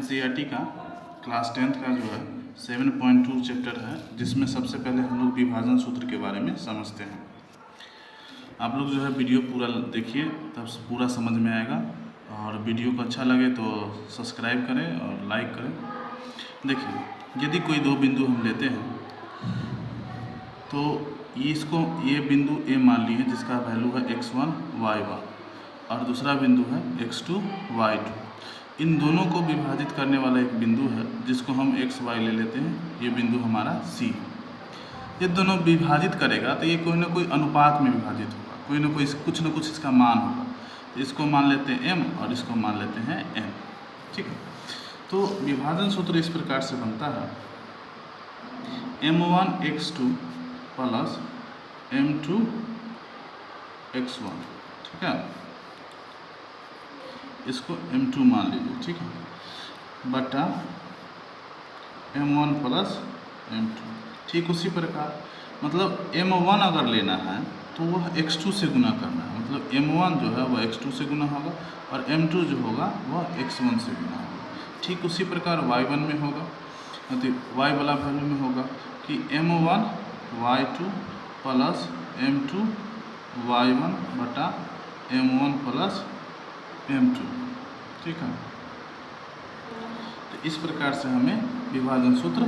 NCERT का class 10th का जो है 7.2 चैप्टर है, जिसमें सबसे पहले हम लोग विभाजन सूत्र के बारे में समझते हैं। आप लोग जो है वीडियो पूरा देखिए, तब पूरा समझ में आएगा। और वीडियो को अच्छा लगे तो सब्सक्राइब करें और लाइक करें। देखिए, यदि कोई दो बिंदु हम लेते हैं तो ये बिंदु ए मान लिए जिसका वैल्यू है x1 y1 और दूसरा बिंदु है x2 y2। इन दोनों को विभाजित करने वाला एक बिंदु है जिसको हम x y ले लेते हैं। ये बिंदु हमारा C है। ये दोनों विभाजित करेगा तो ये कोई ना कोई अनुपात में विभाजित होगा, कोई ना कोई कुछ ना कुछ इसका मान होगा। इसको मान लेते हैं m और इसको मान लेते हैं n। ठीक है, तो विभाजन सूत्र इस प्रकार से बनता है m1 x2 plus m2 x1। ठीक है, इसको m2 मान लीजिए। ठीक है, बटा m1 प्लस m2। ठीक उसी प्रकार मतलब m1 अगर लेना है तो वह x2 से गुना करना है, मतलब m1 जो है वह x2 से गुना होगा और m2 जो होगा वह x1 से गुना होगा। ठीक उसी प्रकार y1 में होगा, तो y वाला वैल्यू में होगा कि m1 y2 plus m2 y1 बटा m1 प्लस m2। ठीक है, तो इस प्रकार से हमें विभाजन सूत्र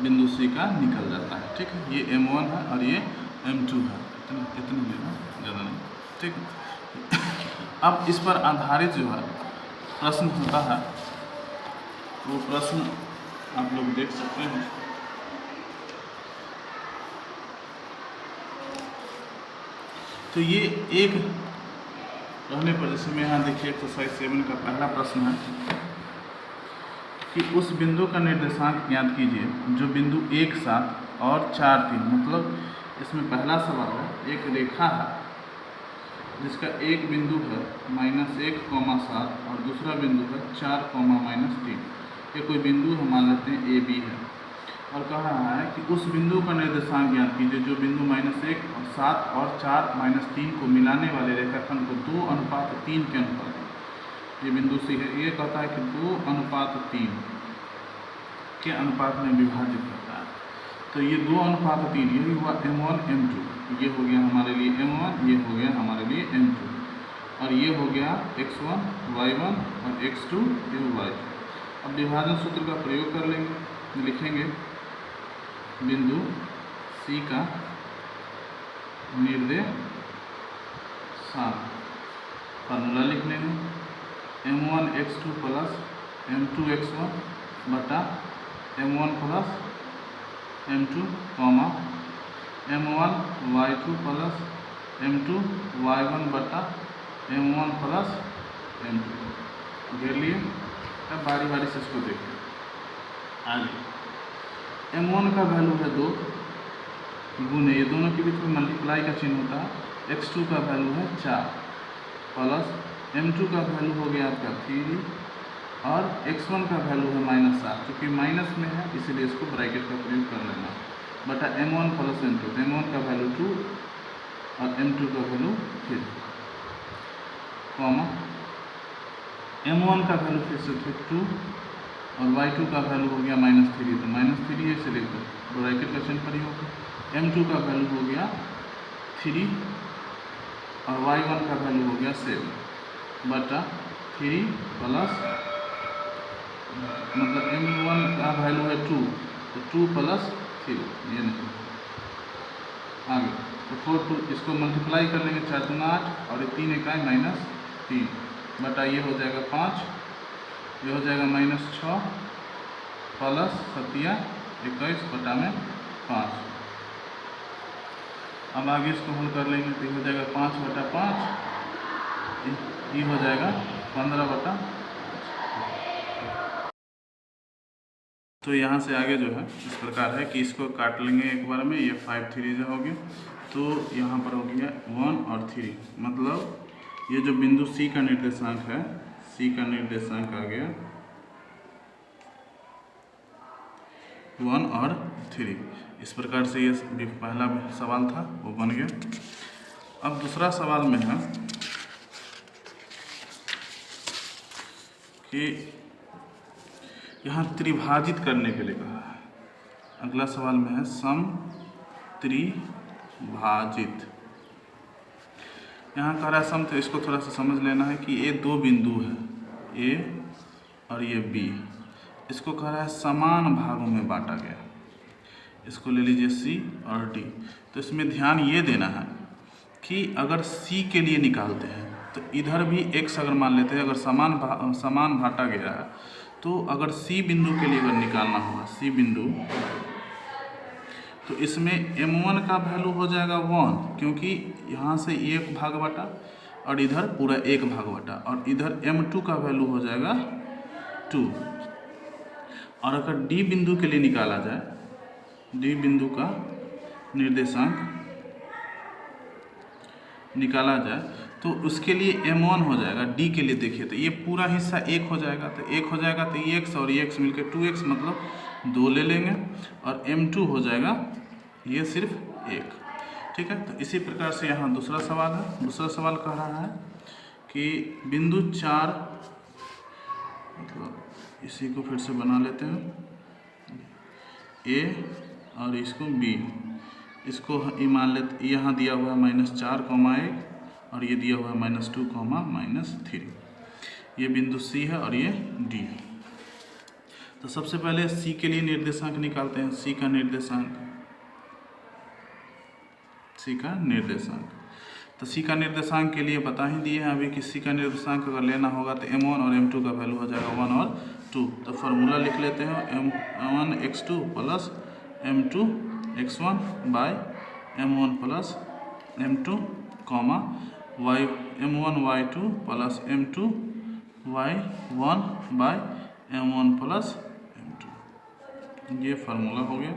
बिंदु C का निकल जाता है। ठीक है, ये m1 है और ये m2 है। इतना लेना, ज़्यादा नहीं। ठीक है, अब इस पर आधारित जो है प्रश्न होता है, वो प्रश्न आप लोग देख सकते हैं। तो ये एक रहने पर, जैसे मैं यहाँ देखिए एक्सरसाइज 7 का पहला प्रश्न है कि उस बिंदु का निर्देशांक ज्ञात कीजिए जो बिंदु 1 7 और 4 3, मतलब इसमें पहला सवाल है, एक रेखा है जिसका एक बिंदु है -1, 7 और दूसरा बिंदु है 4, -3। ये कोई बिंदु हम मान लेते हैं AB है और कह रहा है कि उस बिंदु का निर्देशांक ज्ञात कीजिए जो बिंदु -1 और 7 और 4 -3 को मिलाने वाले रेखाखंड को 2:3 के अनुपात, ये बिंदु C है, ये कहता है कि 2:3 के अनुपात में विभाजित करता है। तो ये 2:3 यही हुआ m1 m2, ये हो गया हमारे लिए m1, ये हो गया हमारे लिए m2 और ये हो गया x1 y1 और x2 y2। अब विभाजन सूत्र का प्रयोग कर लेंगे, लिखेंगे बिंदु C का निर्देशांक, फार्मूला लिख लेंगे m1 x2 plus m2 x1 बटा m1 plus m2 m1 y2 plus m2 y1 बटा m1 प्लस m2 घेर लिए। अब बारी बारी से इसको देखिए आगे। m1 का वैल्यू है 2 गुने, ये दोनों के बीच में मल्टीप्लाई का चिन्ह होता है। x2 का वैल्यू है 4 प्लस m2 का वैल्यू हो गया आपका 3 और x1 का वैल्यू है -7, क्योंकि माइनस में है इसलिए इसको ब्रैकेट का प्रयोग कर लेना, बटा m1 प्लस m2। m1 का वैल्यू 2 और m2 का वैल्यू 3, m1 का वैल्यू फिर से 2 और y2 का वैल्यू हो गया -3, तो -3 है इसलिए ब्रैकेट का चिन्ह प्रयोग होगा। m2 का वैल्यू हो गया 3 और y1 का वैल्यू हो गया 7 बटा 3 प्लस, मतलब m1 का वैल्यू है 2 तो 2 प्लस 3, ये नहीं आगे। तो 4 2 इसको मल्टीप्लाई कर लेंगे, 4 2 8 और 3 इकाई -3 बटा ये हो जाएगा 5, ये हो जाएगा -6 प्लस 7 21 बटा में 5। अब आगे इसको हल कर लेंगे तो ये हो जाएगा 5 बटा 5, ये हो जाएगा 15 बटा। तो यहाँ से आगे जो है इस प्रकार है कि इसको काट लेंगे एक बार में, ये 5 3 हो गया, तो यहाँ पर हो गया 1 और 3, मतलब ये जो बिंदु C का निर्देशांक है, C का निर्देशांक आ गया 1 और 3। इस प्रकार से ये पहला सवाल था वो बन गया। अब दूसरा सवाल में है कि यहाँ त्रिभाजित करने के लिए कहा है। अगला सवाल में है सम त्रिभाजित। यहाँ कह रहा है सम, तो इसको थोड़ा सा समझ लेना है कि ये दो बिंदु है, ए और ये बी, इसको कह रहा है समान भागों में बांटा गया। इसको ले लीजिए सी और डी। तो इसमें ध्यान ये देना है कि अगर सी के लिए निकालते हैं तो इधर भी x अगर मान लेते हैं, अगर समान बांटा गया है, तो अगर सी बिंदु के लिए अगर निकालना होगा सी बिंदु, तो इसमें m1 का वैल्यू हो जाएगा 1, क्योंकि यहाँ से एक भाग बटा और इधर पूरा एक भाग बटा, और इधर m2 का वैल्यू हो जाएगा 2। और अगर डी बिंदु के लिए निकाला जाए, डी बिंदु का निर्देशांक निकाला जाए, तो उसके लिए m1 हो जाएगा। डी के लिए देखिए तो ये पूरा हिस्सा 1 हो जाएगा, तो 1 हो जाएगा तो ये x और ये x मिलकर 2x, मतलब 2 ले लेंगे, और m2 हो जाएगा ये सिर्फ 1। ठीक है, तो इसी प्रकार से यहाँ दूसरा सवाल है। दूसरा सवाल कह रहा है कि बिंदु 4, मतलब इसी को फिर से बना लेते हैं, a और इसको b, इसको मान लेते, यहाँ दिया हुआ है -4, 1 और ये दिया हुआ है -2, -3। ये बिंदु C है और ये D है। तो सबसे पहले C के लिए निर्देशांक निकालते हैं। C का निर्देशांक, तो C का निर्देशांक के लिए बता ही दिए हैं अभी कि C का निर्देशांक अगर लेना होगा तो m1 और m2 का वैल्यू हो जाएगा 1 और 2। तो फार्मूला लिख लेते हैं, m1x2 plus m2x1 by m1 plus m2, m1y2 plus m2 y1 by m1 plus m2। ये फार्मूला हो गया।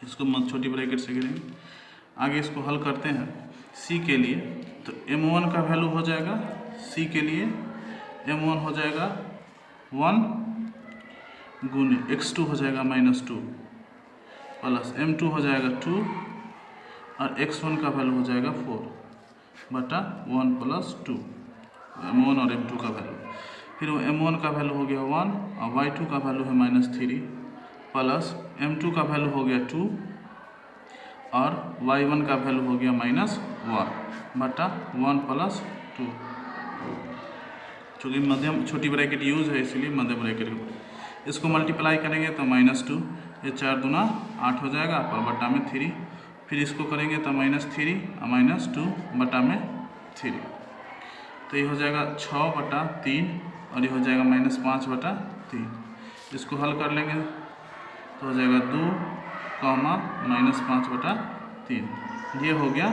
इसको मत छोटी ब्रैकेट से गिरेंगे। आगे इसको हल करते हैं C के लिए। तो m1 का वैल्यू हो जाएगा C के लिए, m1 हो जाएगा 1 गुने x2 हो जाएगा -2 प्लस m2 हो जाएगा 2 और x1 का वैल्यू हो जाएगा 4 बटा 1 प्लस 2, m1 और m2 का वैल्यू। फिर वो m1 का वैल्यू हो गया 1 और y2 का वैल्यू है -3 प्लस m2 का वैल्यू हो गया 2 और y1 का वैल्यू हो गया -1 बटा 1 प्लस 2। चूँकि मध्यम छोटी ब्रैकेट यूज है इसलिए मध्यम ब्रैकेट। इसको मल्टीप्लाई करेंगे तो -2, ये 4 दूना 8 हो जाएगा पर बटा में 3। फिर इसको करेंगे तो -3 और -2 बटा में 3, तो ये हो जाएगा 6 बटा 3 और ये हो जाएगा -5 बटा 3। इसको हल कर लेंगे तो हो जाएगा 2, -5 बटा 3। ये हो गया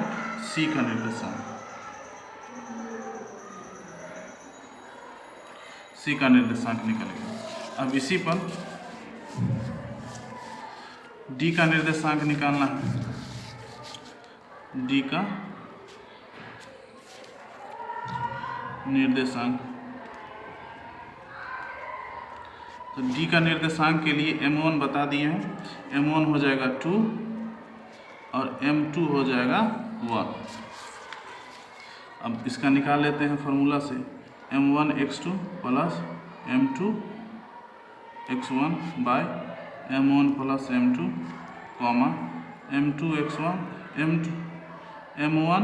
C का निर्देशांक। C का निर्देशांक निकल गया। अब इसी पर D का निर्देशांक निकालना है। D का निर्देशांक, तो D का निर्देशांक के लिए m1 बता दिए हैं। m1 हो जाएगा 2 और m2 हो जाएगा 1। अब इसका निकाल लेते हैं फार्मूला से, m1x2 plus m2 x1 bye m1 plus m2, m1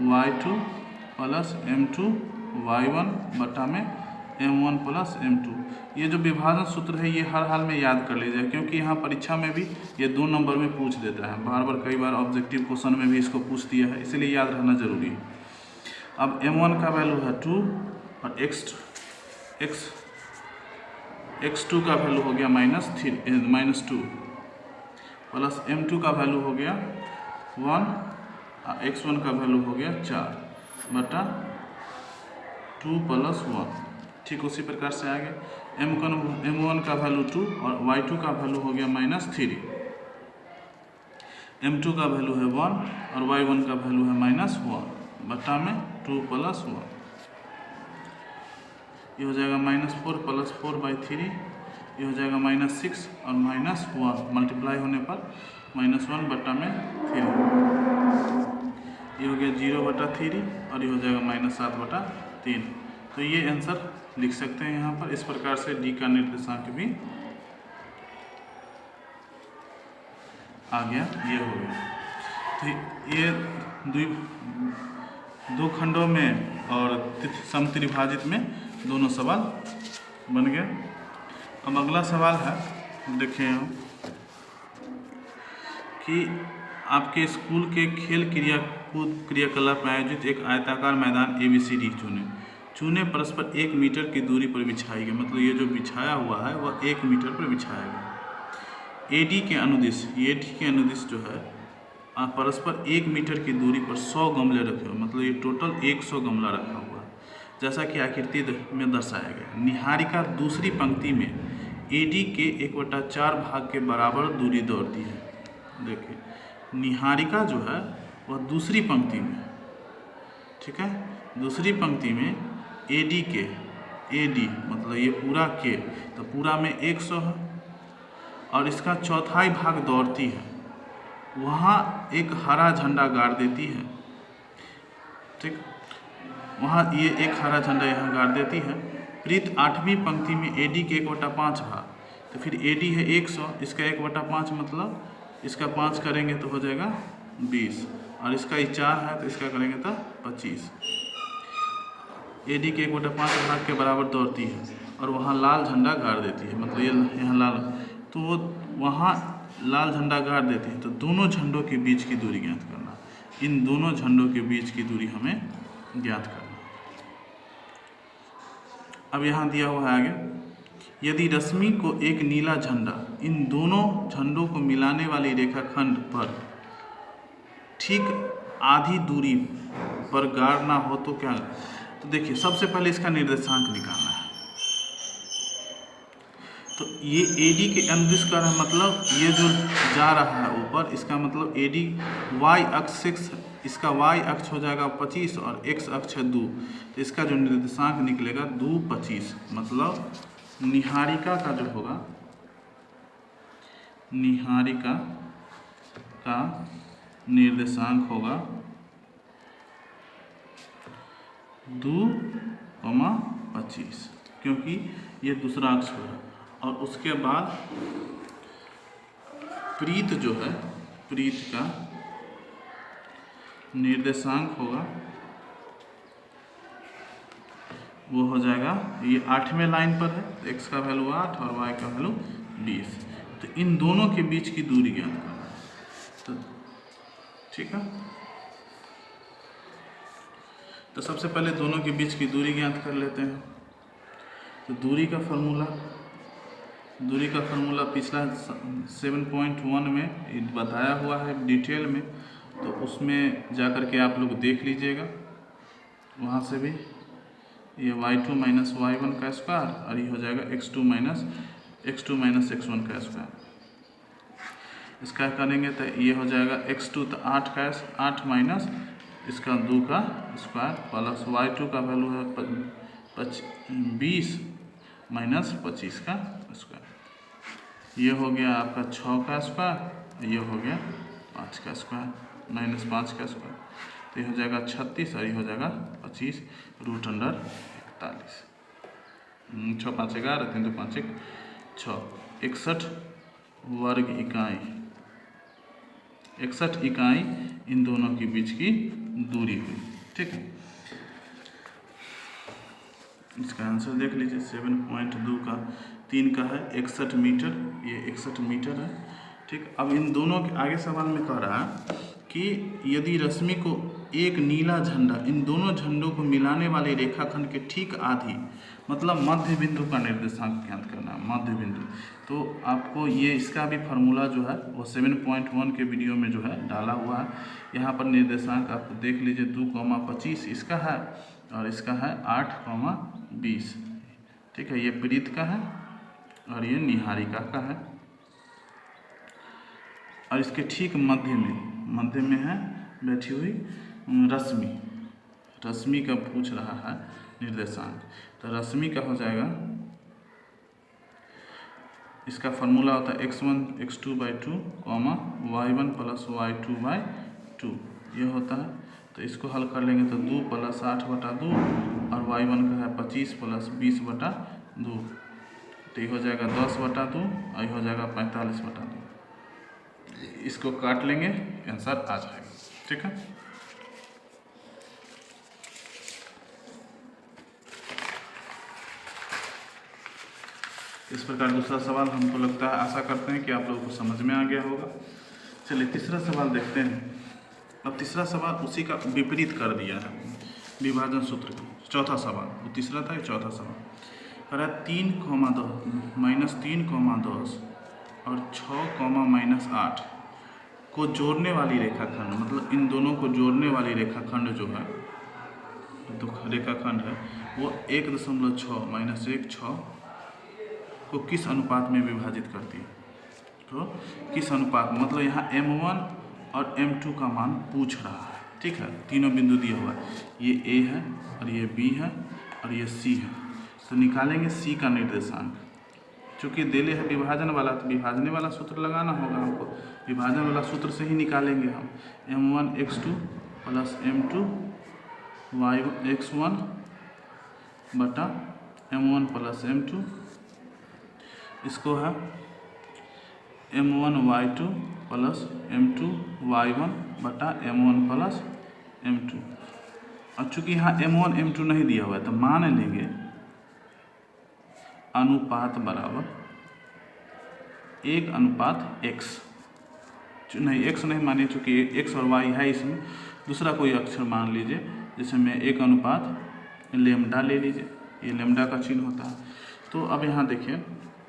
y2 plus m2 y1 बटा में m1 प्लस m2। ये जो विभाजन सूत्र है ये हर हाल में याद कर लीजिए, क्योंकि यहाँ परीक्षा में भी ये 2 नंबर में पूछ देता है, बार बार कई बार ऑब्जेक्टिव क्वेश्चन में भी इसको पूछ दिया है, इसलिए याद रहना जरूरी है। अब m1 का वैल्यू है 2 और x2 का वैल्यू हो गया -2 प्लस m2 का वैल्यू हो गया 1 और x1 का वैल्यू हो गया 4 बटा 2 प्लस 1। ठीक उसी प्रकार से आगे m1 का वैल्यू 2 और y2 का वैल्यू हो गया -3, m2 का वैल्यू है 1 और y1 का वैल्यू है -1 बटा में 2 प्लस 1। ये हो जाएगा -4 प्लस 4/3, ये हो जाएगा -6 और -1 मल्टीप्लाई होने पर -1 बटा में 3। ये हो गया 0 बटा 3 और ये हो जाएगा -7 बटा 3। तो ये आंसर लिख सकते हैं यहाँ पर। इस प्रकार से डी का निर्देशांक भी आ गया, ये हो गया। तो ये दो खंडों में और समत्रिभाजित में दोनों सवाल बन गए। अब अगला सवाल है, देखें हम कि आपके स्कूल के खेल क्रियाकलाप में आयोजित एक आयताकार मैदान ABCD चुने परस्पर 1 मीटर की दूरी पर बिछाई गई। मतलब ये जो बिछाया हुआ है वह 1 मीटर पर बिछाया गया। AD के अनुदिश जो है परस्पर 1 मीटर की दूरी पर 100 गमले रखे हुए, मतलब ये टोटल 100 गमला रखा हुआ है, जैसा कि आकृति में दर्शाया गया। निहारिका दूसरी पंक्ति में AD के 1/4 भाग के बराबर दूरी दौड़ती है। देखिए, निहारिका जो है वह दूसरी पंक्ति में, ठीक है, दूसरी पंक्ति में AD मतलब ये पूरा के, तो पूरा में 100 है और इसका चौथाई भाग दौड़ती है, वहाँ एक हरा झंडा गाड़ देती है। ठीक, वहाँ ये एक हरा झंडा यहाँ गाड़ देती है। प्रीत 8वीं पंक्ति में AD के 1/5 भाग, तो फिर AD है 100, इसका 1/5 मतलब इसका 5 करेंगे तो हो जाएगा 20, और इसका 4 है तो इसका करेंगे तो 25। AD के 1/5 भाग के बराबर दौड़ती है और वहाँ लाल झंडा गाड़ देती है, मतलब ये यहाँ लाल, तो वो वहाँ लाल झंडा गाड़ देती है। तो दोनों झंडों के बीच की दूरी ज्ञात करना, इन दोनों झंडों के बीच की दूरी हमें ज्ञात करना। अब यहाँ दिया हुआ है आगे, यदि रश्मि को एक नीला झंडा इन दोनों झंडों को मिलाने वाली रेखाखंड पर ठीक आधी दूरी पर गाड़ना हो तो क्या? तो देखिए, सबसे पहले इसका निर्देशांक निकालना है। तो ये AD के अनुदिश का है, मतलब ये जो जा रहा है ऊपर, इसका मतलब AD Y अक्ष 6, इसका Y अक्ष हो जाएगा 25 और X अक्ष है 2, तो इसका जो निर्देशांक निकलेगा 2, 25, मतलब निहारिका का जो होगा, निहारिका का निर्देशांक होगा 2,25, क्योंकि ये दूसरा अक्ष होगा। और उसके बाद प्रीत जो है, प्रीत का निर्देशांक होगा वो हो जाएगा, ये 8वें लाइन पर है, तो x का वैल्यू 8 और y का वैल्यू 20। तो इन दोनों के बीच की दूरी ज्ञात करना है, तो ठीक है। तो सबसे पहले दोनों के बीच की दूरी ज्ञात कर लेते हैं। तो दूरी का फार्मूला पिछला 7.1 में बताया हुआ है डिटेल में, तो उसमें जा कर के आप लोग देख लीजिएगा, वहाँ से भी ये y2 माइनस y1 का स्क्वायर और ये हो जाएगा x2 माइनस x1 का स्क्वायर। इसका करेंगे तो ये हो जाएगा x2 तो 8 माइनस इसका 2 का स्क्वायर प्लस y2 का वैल्यू है 20 माइनस 25 का स्क्वायर। ये हो गया आपका 6 का स्क्वायर, ये हो गया 5 का स्क्वायर माइनस 5 का स्क्वायर, तो ये हो जाएगा 36 और ये हो जाएगा 25 √41। 6 5 11, 3 2 5 1 6, 61 वर्ग इकाई, 61 इकाई इन दोनों के बीच की दूरी हुई। ठीक है, इसका आंसर देख लीजिए। 7.2 का 3 का है 61 मीटर, ये 61 मीटर है। ठीक, अब इन दोनों के आगे सवाल में कह रहा है कि यदि रश्मि को एक नीला झंडा इन दोनों झंडों को मिलाने वाले रेखाखंड के ठीक आधी, मतलब मध्य बिंदु का निर्देशांक ज्ञात करना है, मध्य बिंदु। तो आपको ये इसका भी फार्मूला जो है वो 7.1 के वीडियो में जो है डाला हुआ है। यहाँ पर निर्देशांक आप देख लीजिए, 2,25 इसका है और इसका है 8,20। ठीक है, ये प्रीत का है और ये निहारिका का है, और इसके ठीक मध्य में है बैठी हुई रश्मि का पूछ रहा है निर्देशांक। तो रश्मि का हो जाएगा, इसका फार्मूला होता है x1 x2/2, y1 + y2/2, ये होता है। तो इसको हल कर लेंगे तो 2 + 8/2 और y1 का है 25 + 20/2, तो ये हो जाएगा 10/2 और ये हो जाएगा 45/2। इसको काट लेंगे, आंसर आ जाएगा। ठीक है, इस प्रकार दूसरा सवाल हमको लगता है, आशा करते हैं कि आप लोगों को समझ में आ गया होगा। चलिए तीसरा सवाल देखते हैं। अब तीसरा सवाल उसी का विपरीत कर दिया है विभाजन सूत्र का। चौथा सवाल, वो तीसरा था, ये चौथा सवाल कह रहा है 3, -3, 10 और 6, -8 को जोड़ने वाली रेखाखंड, मतलब इन दोनों को जोड़ने वाली रेखाखंड जो है, तो रेखाखंड है वो 1.6 -1 को किस अनुपात में विभाजित करती है। तो किस अनुपात, मतलब यहाँ m1 और m2 का मान पूछ रहा है। ठीक है, तीनों बिंदु दिया हुआ है, ये A है और ये B है और ये C है। तो निकालेंगे C का निर्देशांक। चूँकि दिले है विभाजन वाला, तो विभाजने वाला सूत्र लगाना होगा हमको, विभाजन वाला सूत्र से ही निकालेंगे हम। m1x2 + m2 x1 बटा m1 + m2, इसको है m1y2 + m2 y1 बटा m1 + m2। और चूँकि यहाँ m1 m2 नहीं दिया हुआ है, तो मान लेंगे अनुपात बराबर 1:x, नहीं x नहीं मानिए, चूँकि x और y है इसमें, दूसरा कोई अक्षर मान लीजिए, जैसे में 1:λ ले लीजिए, ये लैम्डा का चिन्ह होता है। तो अब यहाँ देखिए,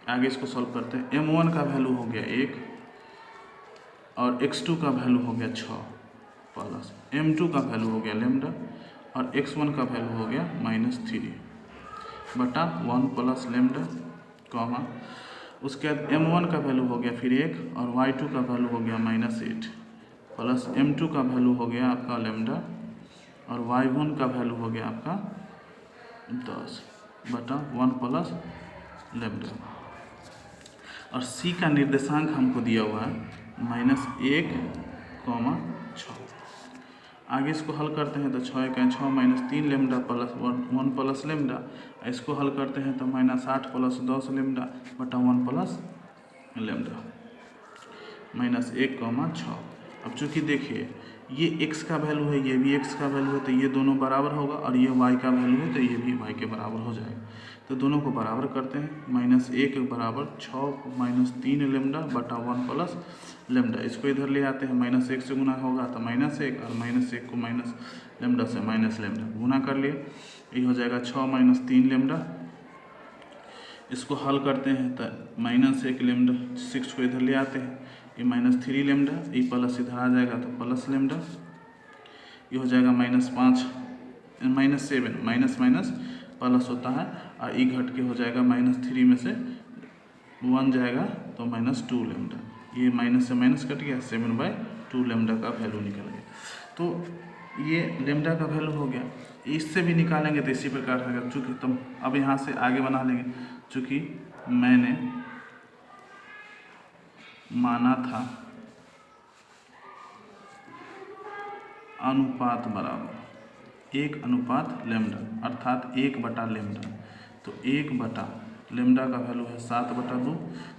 आगे इसको सॉल्व करते हैं। m1 का वैल्यू हो गया 1 और x2 का वैल्यू हो गया 6 प्लस m2 का वैल्यू हो गया लैम्डा और x1 का वैल्यू हो गया -3 बटा 1 + लैम्डा, कॉमा उसके बाद m1 का वैल्यू हो गया फिर 1 और y2 का वैल्यू हो गया -8 प्लस m2 का वैल्यू हो गया आपका लैम्डा और y1 का वैल्यू हो गया आपका 10 बटा 1 + लैम्डा। और C का निर्देशांक हमको दिया हुआ है -1, 6। आगे इसको हल करते हैं तो 6 × 6 -3 लैम्डा प्लस 1 + लैम्डा। इसको हल करते हैं तो -8 + 10 लैम्डा बटा 1 + लैम्डा, -1, 6। अब चूँकि देखिए ये x का वैल्यू है, ये भी x का वैल्यू है, तो ये दोनों बराबर होगा, और ये y का वैल्यू है तो ये भी y के बराबर हो जाएगा। तो दोनों को बराबर करते हैं, -1 बराबर 6 -3 लैम्डा बटा 1 + लैम्डा। इसको इधर ले आते हैं, -1 से गुना होगा तो -1 और -1 को लैम्डा से लैम्डा गुना कर लिए, ये हो जाएगा 6 - 3 लैम्डा। इसको हल करते हैं तो -1 लैम्डा, 6 को इधर ले आते हैं, ये -3 लैम्डा, ये प्लस इधर आ जाएगा तो प्लस लैम्डा, ये हो जाएगा -5 -7 माइनस प्लस होता है और ई घट के हो जाएगा -3 में से 1 जाएगा तो -2 लैम्डा, ये माइनस से माइनस कट गया, 7/2 लैम्डा का वैल्यू निकल गया। तो ये लैम्डा का वैल्यू हो गया। इससे भी निकालेंगे तो इसी प्रकार होगा, चूँकि तुम अब यहाँ से आगे बना लेंगे, चूँकि मैंने माना था अनुपात बराबर 1:λ, अर्थात 1/λ। तो 1/λ का वैल्यू है 7/2,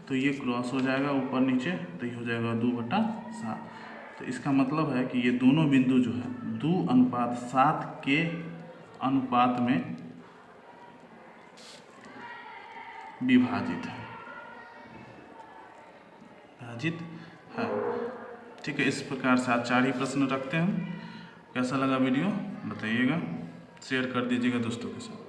तो ये क्रॉस हो जाएगा ऊपर नीचे, तो ये हो जाएगा 2/7। तो इसका मतलब है कि ये दोनों बिंदु जो है 2:7 के अनुपात में विभाजित है, है। ठीक है, इस प्रकार से आज 4 ही प्रश्न रखते हैं हम। कैसा लगा वीडियो बताइएगा, शेयर कर दीजिएगा दोस्तों के साथ।